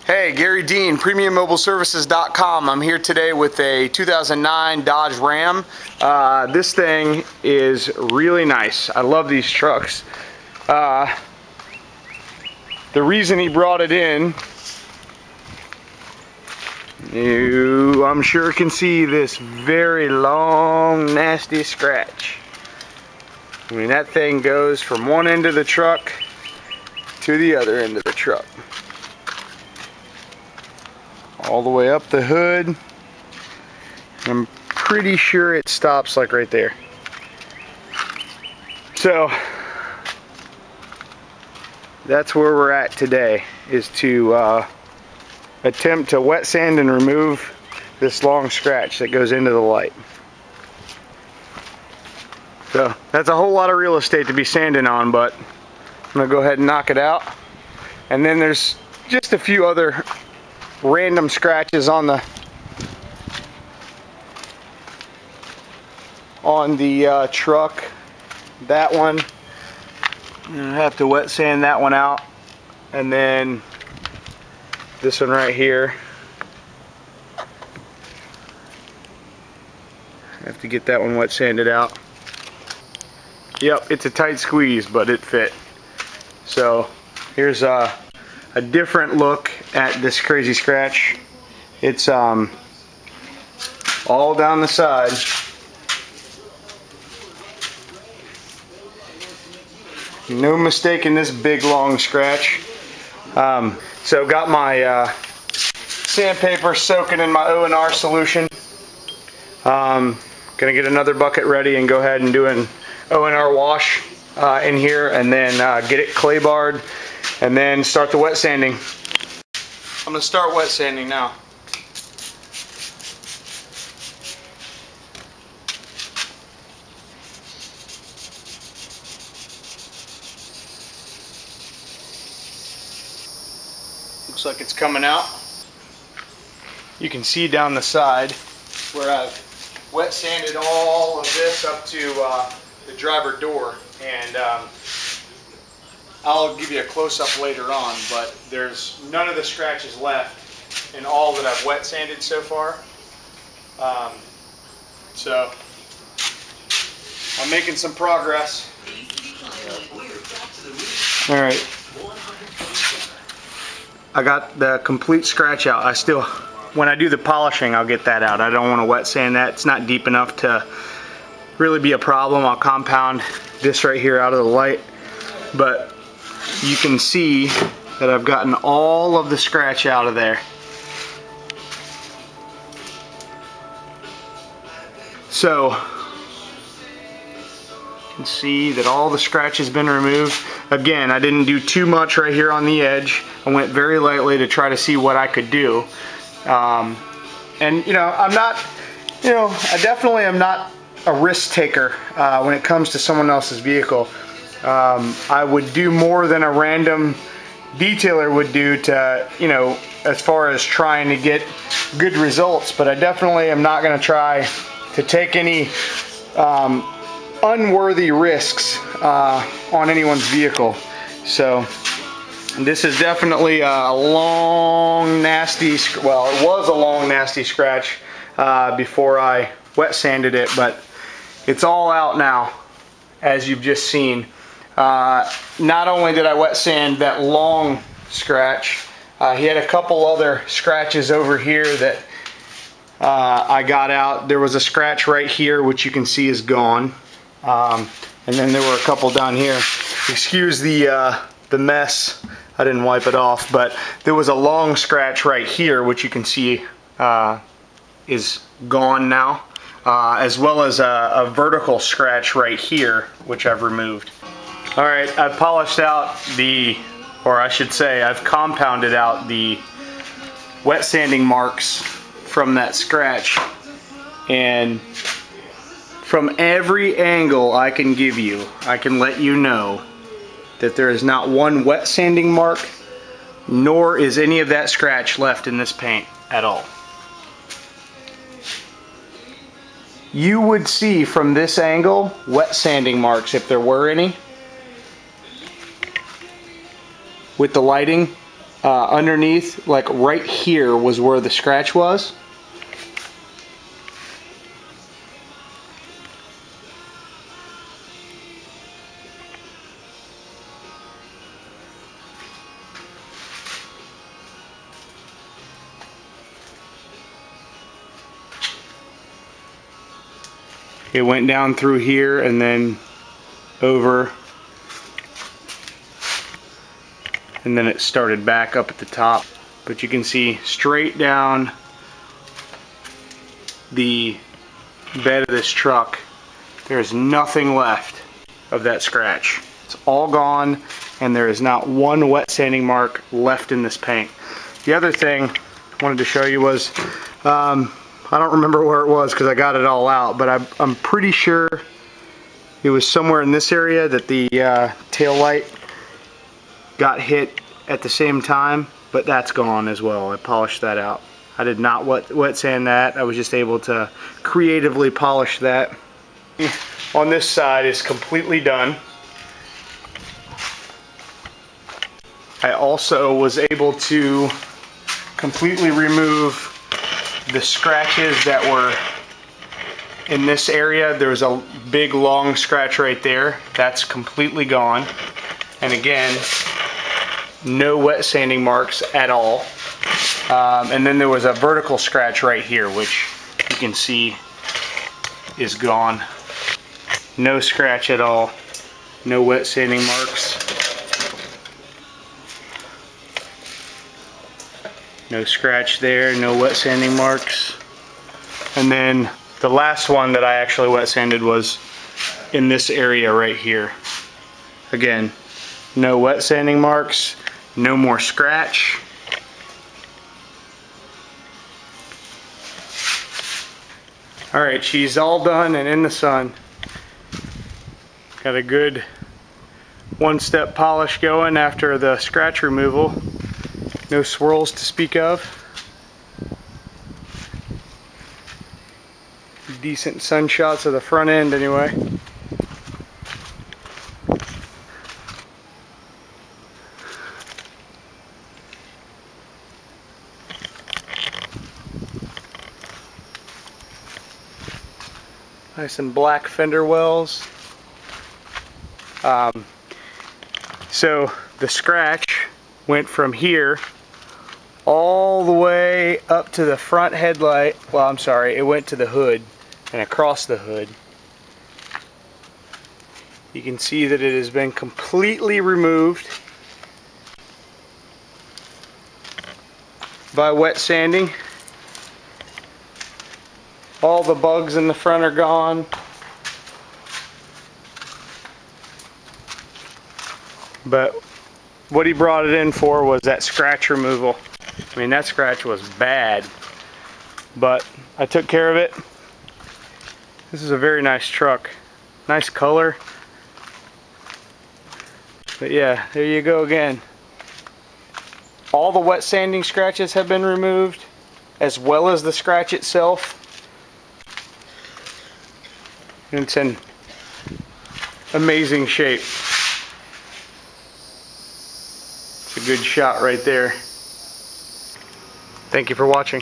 Hey, Gary Dean, PremiumMobileServices.com. I'm here today with a 2009 Dodge Ram. This thing is really nice. I love these trucks. The reason he brought it in, you, I'm sure, can see this very long, nasty scratch. I mean, that thing goes from one end of the truck to the other end of the truck. All the way up the hood. I'm pretty sure it stops like right there. So that's where we're at today, is to attempt to wet sand and remove this long scratch that goes into the light. So that's a whole lot of real estate to be sanding on, but I'm gonna go ahead and knock it out. And then there's just a few other random scratches on the truck. That one, I have to wet sand that one out, and then this one right here, I have to get that one wet sanded out. Yep, it's a tight squeeze, but it fit. So here's a different look at this crazy scratch. It's all down the side. No mistaking this big long scratch. So got my sandpaper soaking in my O&R solution. Gonna get another bucket ready and go ahead and do an O&R wash in here, and then get it clay barred, and then start the wet sanding. I'm gonna start wet sanding now. Looks like it's coming out. You can see down the side where I've wet sanded all of this up to the driver door, and I'll give you a close-up later on, but there's none of the scratches left in all that I've wet sanded so far. So I'm making some progress. Alright, I got the complete scratch out. I still, when I do the polishing, I'll get that out. I don't want to wet sand that. It's not deep enough to really be a problem. I'll compound this right here out of the light, but you can see that I've gotten all of the scratch out of there. So you can see that all the scratch has been removed. Again, I didn't do too much right here on the edge. I went very lightly to try to see what I could do. And you know, I'm not, you know, I definitely am not a risk taker when it comes to someone else's vehicle. I would do more than a random detailer would do to, you know, as far as trying to get good results, but I definitely am not going to try to take any unworthy risks on anyone's vehicle. So this is definitely a long, nasty, well, it was a long, nasty scratch before I wet sanded it, but it's all out now, as you've just seen. Not only did I wet sand that long scratch, he had a couple other scratches over here that I got out. There was a scratch right here, which you can see is gone, and then there were a couple down here. Excuse the mess, I didn't wipe it off, but there was a long scratch right here, which you can see is gone now, as well as a vertical scratch right here, which I've removed. Alright, I've polished out the, or I should say, I've compounded out the wet sanding marks from that scratch, and from every angle I can give you, I can let you know that there is not one wet sanding mark, nor is any of that scratch left in this paint at all. You would see from this angle wet sanding marks if there were any. With the lighting, underneath, like right here was where the scratch was. It went down through here and then over, and then it started back up at the top. But you can see straight down the bed of this truck, there's nothing left of that scratch. It's all gone, and there is not one wet sanding mark left in this paint. The other thing I wanted to show you was, I don't remember where it was because I got it all out, but I'm pretty sure it was somewhere in this area that the tail light got hit at the same time, but that's gone as well. I polished that out. I did not wet sand that. I was just able to creatively polish that. On this side is completely done. I also was able to completely remove the scratches that were in this area. There was a big long scratch right there. That's completely gone. And again, no wet sanding marks at all. And then there was a vertical scratch right here, which you can see is gone. No scratch at all. No wet sanding marks. No scratch there, no wet sanding marks. And then the last one that I actually wet sanded was in this area right here. Again, no wet sanding marks, no more scratch. Alright, she's all done and in the sun. Got a good one-step polish going after the scratch removal. No swirls to speak of. Decent sun shots of the front end anyway. Nice and black fender wells. So the scratch went from here all the way up to the front headlight. Well, I'm sorry, it went to the hood and across the hood. You can see that it has been completely removed by wet sanding. All the bugs in the front are gone. But what he brought it in for was that scratch removal. I mean, that scratch was bad, but I took care of it. This is a very nice truck. Nice color. But yeah, there you go again. All the wet sanding scratches have been removed, as well as the scratch itself. And it's in amazing shape. It's a good shot right there. Thank you for watching.